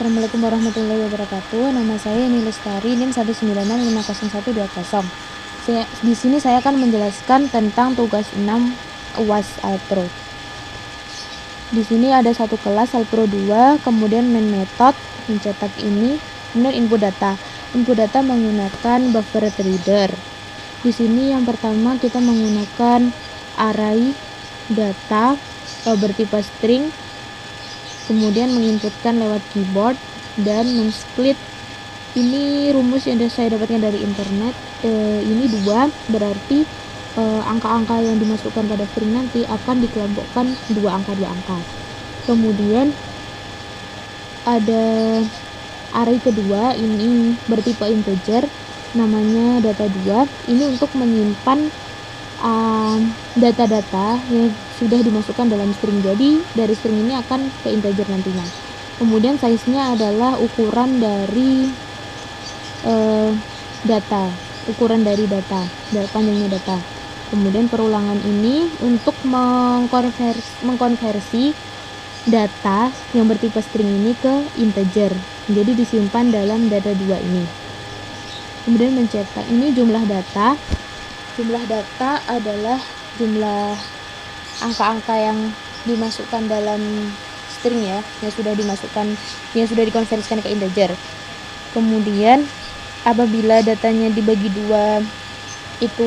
Assalamualaikum warahmatullahi wabarakatuh. Nama saya Eni Lestari, NIM 196500120. Di sini saya akan menjelaskan tentang tugas 6 UAS Alpro. Di sini ada satu kelas Alpro 2, kemudian main method mencetak ini, kemudian input data. Input data menggunakan buffer reader. Di sini yang pertama kita menggunakan array data bertipe string, kemudian menginputkan lewat keyboard dan men-split. Ini rumus yang saya dapatkan dari internet. Ini 2, berarti angka-angka yang dimasukkan pada string nanti akan dikelompokkan 2 angka. Kemudian ada array kedua, ini bertipe integer, namanya data 2. Ini untuk menyimpan data-data yang sudah dimasukkan dalam string. Jadi dari string ini akan ke integer nantinya. Kemudian size-nya adalah ukuran dari data, panjangnya data. Kemudian perulangan ini untuk mengkonversi data yang bertipe string ini ke integer. Jadi disimpan dalam data 2 ini. Kemudian mencetak, ini jumlah data. Jumlah data adalah jumlah angka-angka yang dimasukkan dalam string ya, yang sudah dikonversikan ke integer. Kemudian apabila datanya dibagi 2 itu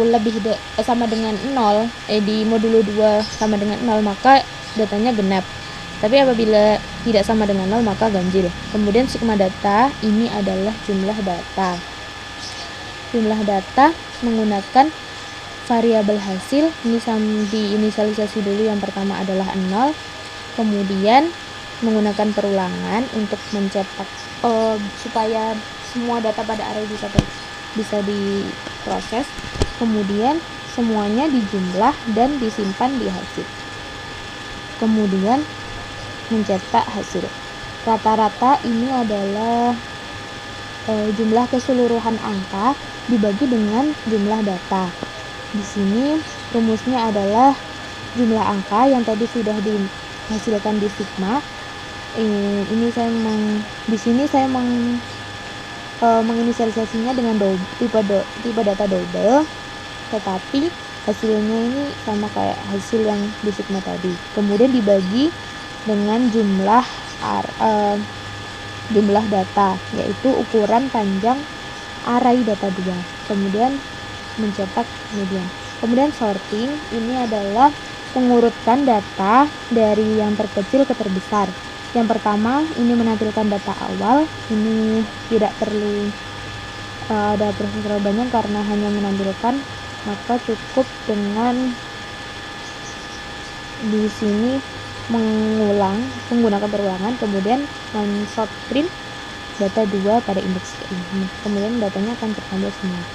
sama dengan 0, di modulo 2 sama dengan 0, maka datanya genap. Tapi apabila tidak sama dengan 0 maka ganjil. Kemudian sigma data ini adalah jumlah data. Jumlah data menggunakan variabel hasil, ini diinisialisasi dulu. Yang pertama adalah 0, kemudian menggunakan perulangan untuk mencetak supaya semua data pada array bisa diproses. Kemudian semuanya dijumlah dan disimpan di hasil. Kemudian mencetak hasil. Rata-rata ini adalah jumlah keseluruhan angka dibagi dengan jumlah data. Di sini rumusnya adalah jumlah angka yang tadi sudah dihasilkan di sigma. Di sini saya menginisialisasinya dengan tipe data double, tetapi hasilnya ini sama kayak hasil yang di sigma tadi. Kemudian dibagi dengan jumlah data, yaitu ukuran panjang array data 2. Kemudian mencetak median. Kemudian sorting, ini adalah mengurutkan data dari yang terkecil ke terbesar. Yang pertama ini menampilkan data awal, ini tidak perlu ada proses terlalu banyak karena hanya menampilkan, maka cukup dengan di sini menggunakan perulangan, kemudian men-sort print data 2 pada indeks ini. Kemudian datanya akan tertampil semua.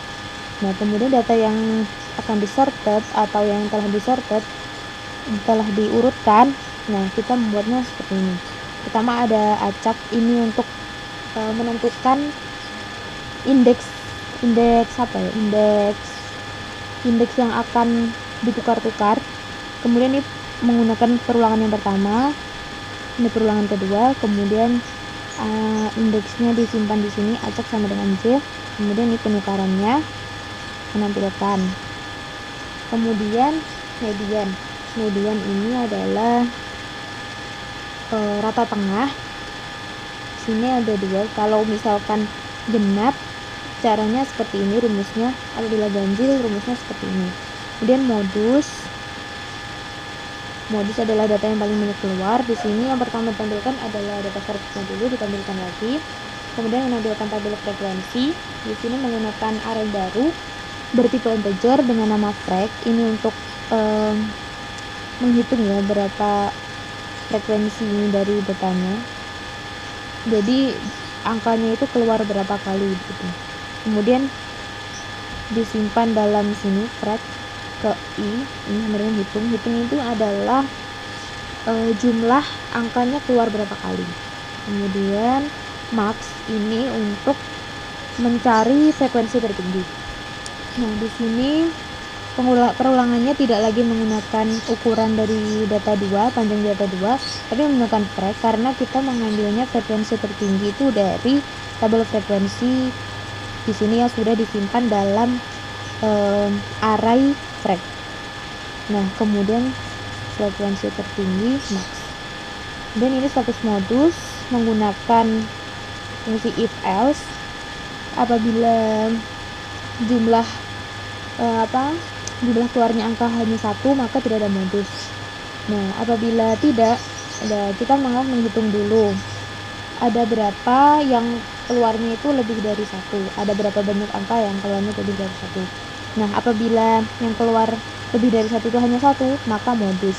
Nah, kemudian data yang akan disorted atau yang telah diurutkan, nah kita membuatnya seperti ini. Pertama ada acak, ini untuk menentukan indeks yang akan ditukar-tukar. Kemudian ini menggunakan perulangan yang pertama, ini perulangan kedua, kemudian indeksnya disimpan di sini, acak sama dengan J. Kemudian ini penukarannya menampilkan. Kemudian median ini adalah rata tengah. Sini ada 2. Kalau misalkan genap caranya seperti ini rumusnya, apabila ganjil rumusnya seperti ini. Kemudian modus adalah data yang paling banyak keluar. Di sini yang pertama ditampilkan adalah data servisnya dulu, ditampilkan lagi. Kemudian menampilkan tabel frekuensi. Di sini menggunakan array baru bertipe integer dengan nama frek. Ini untuk menghitung ya berapa frekuensi dari datanya. Jadi angkanya itu keluar berapa kali gitu. Kemudian disimpan dalam sini frek ke i, ini sebenarnya hitung itu adalah jumlah angkanya keluar berapa kali. Kemudian max ini untuk mencari frekuensi tertinggi. Nah, di sini Perulangannya tidak lagi menggunakan ukuran dari data 2, panjang data 2, tapi menggunakan frek karena kita mengambilnya frekuensi tertinggi itu dari tabel frekuensi di sini yang sudah disimpan dalam array frek. Nah, kemudian frekuensi tertinggi max. Dan ini status modus menggunakan fungsi if else. Apabila jumlah keluarnya angka hanya 1, maka tidak ada modus. Nah, apabila tidak, kita menghitung dulu ada berapa yang keluarnya itu lebih dari 1, ada berapa banyak angka yang keluarnya lebih dari 1. Nah, apabila yang keluar lebih dari 1 itu hanya 1, maka modus.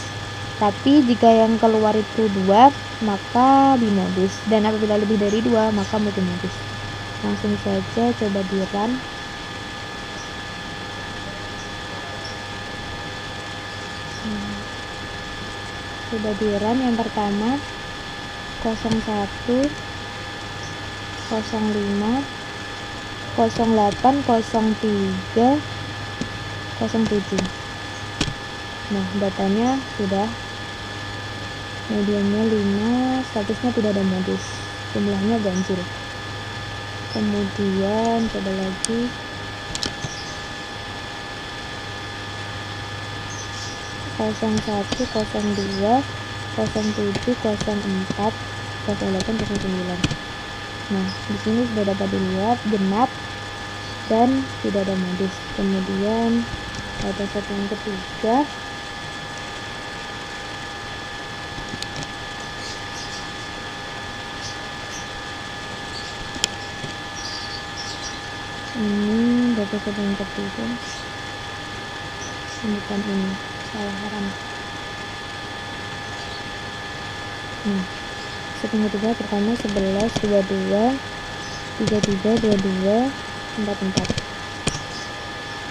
Tapi jika yang keluar itu 2, maka bimodus. Dan apabila lebih dari 2, maka multimodus. Langsung saja coba di run. Coba di run yang pertama 01 05 08 03 07. Nah, datanya sudah, mediannya 5, statusnya tidak ada modus, jumlahnya ganjil. Kemudian coba lagi 01 02 07 04 08 09. Nah, di sini sudah dapat dilihat genap dan tidak ada modus. Kemudian data set yang ketiga ini, data set yang ketiga bukan ini, salah haram. Nah, set yang ketiga pertama 11 22 33 22 44.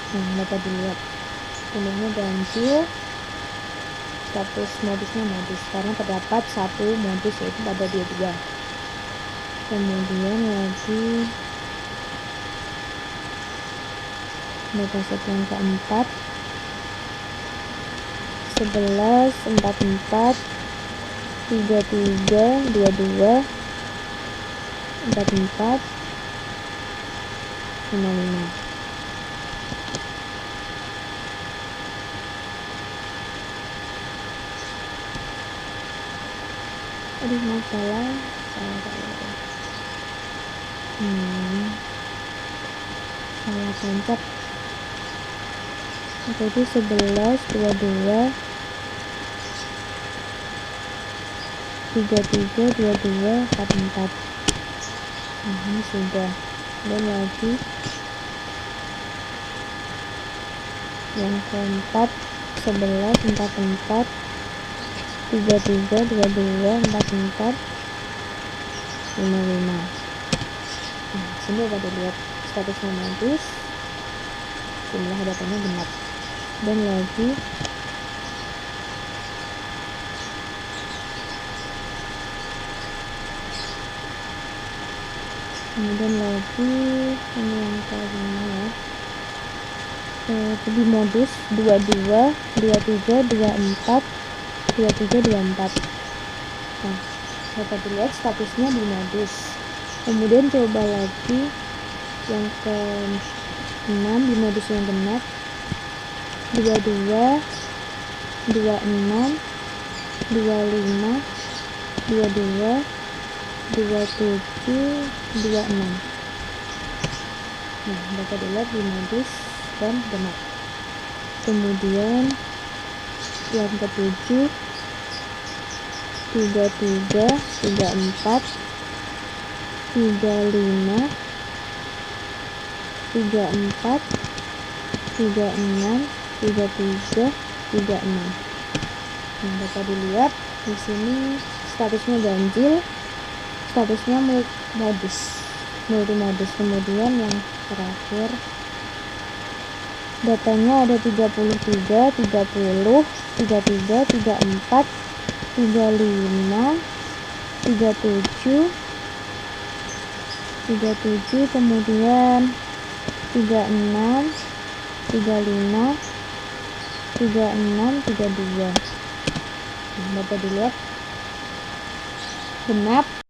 Nah, dapat dilihat jumlahnya ganjil, status modusnya modus karena terdapat satu modus yaitu pada dia 2. Kemudian lagi dataset yang keempat 11 44 33 22 44 55. Aduh, maaf, salah pencet. Jadi 11 22 33 22 44. Nah, ini sudah. Dan lagi yang keempat 11 44 33 22 44 55. Nah, sini dapat dilihat statusnya modus, jumlah datanya genap. Dan lagi kemudian lagi ini yang kelima ya, lebih modus 22 23 24 23 24. Nah, dapat dilihat statusnya di modus. Kemudian coba lagi yang ke-6 di modus yang genap 22 26 25 22 27 26. Nah, dapat dilihat di modus dan genap. Kemudian yang ke-7 33 34 35 34 36 33 36. Nah, dapat dilihat di sini statusnya ganjil, statusnya multimodus. Kemudian yang terakhir datanya ada 33 30 33 34 35 37 37, kemudian 36 35 3632. Dapat dilihat genap